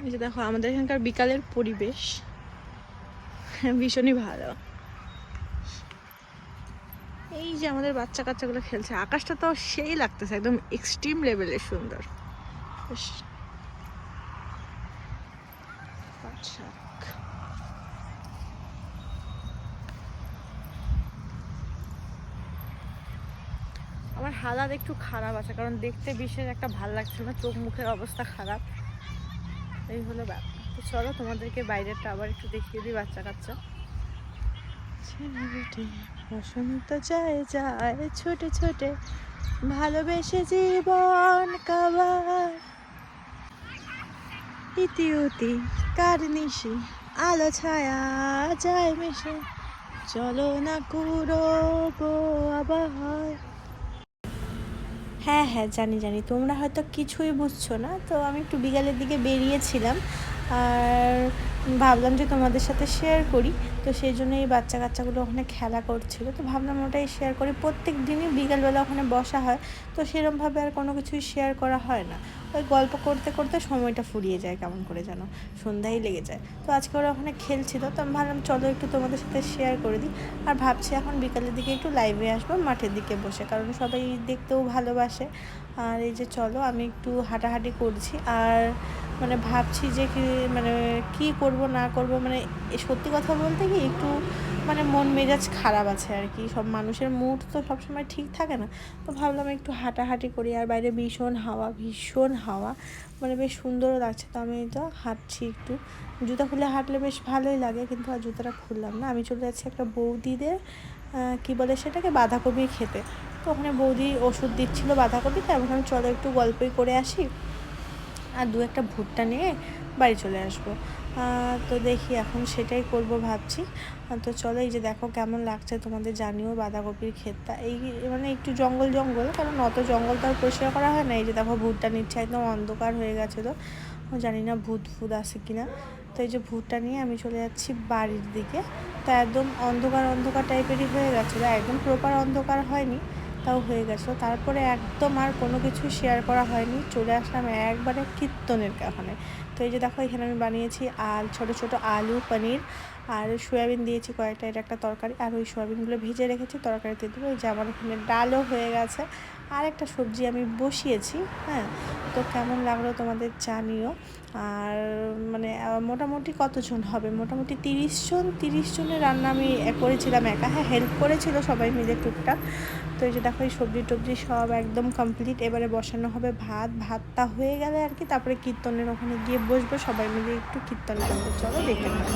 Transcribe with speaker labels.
Speaker 1: এই যে দেখো আমাদের এখানকার বিকালের পরিবেশ ভীষণই ভালো। এই যে আমাদের বাচ্চা কাচ্চাগুলো খেলছে, আকাশটা তো সেই লাগতেছে, একদম এক্সট্রিম লেভেলের সুন্দর। আমার হালাত একটু খারাপ আছে, কারণ দেখতে বিশেষ একটা ভাল লাগছে না, চোখ মুখের অবস্থা খারাপ, এই হলো ব্যাপার। তো চলো তোমাদেরকে বাইরেটা আবার একটু দেখিয়ে দিই বাচ্চা কাচ্চা। বসন্ত যায় যায় ছোটে ছোটে, ভালোবেসে জীবন কাবার, ইতি উতি কার নিশি, আলো ছায়া যায় মিশে, চলো না কুড়োবো আবার। হ্যাঁ হ্যাঁ জানি জানি, তোমরা হয়তো কিছুই বুঝছো না। তো আমি একটু বিকালের দিকে বেরিয়েছিলাম, আর ভাবলাম যে তোমাদের সাথে শেয়ার করি। তো সেই জন্য এই বাচ্চা কাচ্চাগুলো ওখানে খেলা করছিল, তো ভাবলাম ওটাই শেয়ার করি। প্রত্যেক দিনই বিকালবেলা ওখানে বসা হয়, তো সেরকমভাবে আর কোনো কিছুই শেয়ার করা হয় না। ওই গল্প করতে করতে সময়টা ফুরিয়ে যায়, কেমন করে যেন সন্ধ্যায় লেগে যায়। তো আজকে ওরা ওখানে খেলছিল, তো আমি ভাবলাম চলো একটু তোমাদের সাথে শেয়ার করে দিই। আর ভাবছি এখন বিকালের দিকে একটু লাইভে আসবো মাঠের দিকে বসে, কারণ সবাই দেখতেও ভালোবাসে। আর এই যে চলো আমি একটু হাঁটাহাঁটি করছি, আর মানে ভাবছি যে কি করব না করব, মানে সত্যি কথা বলতে কি একটু মানে মন মেজাজ খারাপ আছে আর কি। সব মানুষের মুড তো সবসময় ঠিক থাকে না। তো ভাবলাম একটু হাঁটাহাঁটি করি, আর বাইরে ভীষণ হাওয়া, মানে বেশ সুন্দরও লাগছে। তো আমি তো হাঁটছি একটু, জুতা খুলে হাঁটলে বেশ ভালোই লাগে, কিন্তু আর জুতাটা খুললাম না। আমি চলে যাচ্ছি একটা বৌদিদের কি বলে সেটাকে, বাঁধাকপি খেতে। তো ওখানে বৌদি ওষুধ দিচ্ছিলো বাঁধাকপি, তাই আমি চলো একটু গল্পই করে আসি, আর দু একটা ভুট্টা নিয়ে বাড়ি চলে আসবো। তো দেখি এখন সেটাই করব ভাবছি। তো চলো, এই যে দেখো কেমন লাগছে তোমাদের জানিও বাঁধাকপির ক্ষেতটা। এই মানে একটু জঙ্গল, কারণ অত জঙ্গল তো আর পরিষ্কার করা হয় না। এই যে দেখো ভুট্টা নিচ্ছে, একদম অন্ধকার হয়ে গেছে, তো জানি না ভূত আসে কিনা। তো এই যে ভুট্টা নিয়ে আমি চলে যাচ্ছি বাড়ির দিকে। তো একদম অন্ধকার টাইপেরই হয়ে গেছিলো, একদম প্রপার অন্ধকার হয়নি, তাও হয়ে গেছিলো। তারপরে একদম আর কোনো কিছু শেয়ার করা হয়নি, চলে আসলাম একবারে কীর্তনের কারণে। তো এই যে দেখো এখানে আমি বানিয়েছি ছোটো ছোটো আলু, পনির আর সয়াবিন দিয়েছি কয়েকটা, এটা একটা তরকারি। আর ওই সয়াবিনগুলো ভেজে রেখেছি, তরকারিতে দেবো। এই যে আমার এখানে ডালও হয়ে গেছে, আর একটা সবজি আমি বসিয়েছি। হ্যাঁ, তো কেমন লাগলো তোমাদের জানিও। আর মানে মোটামুটি কতজন হবে, মোটামুটি 30 জনের রান্না আমি করেছিলাম একা। হ্যাঁ, হেল্প করেছিল সবাই মিলে টুকটাক। তো এই যে দেখো এই সবজি টবজি সব একদম কমপ্লিট। এবারে বসানো হবে ভাতটা হয়ে গেলে আর কি, তারপরে কীর্তনের ওখানে গিয়ে বসবো, সবাই মিলে একটু কীর্তন করবো। চলো দেখে নেবো।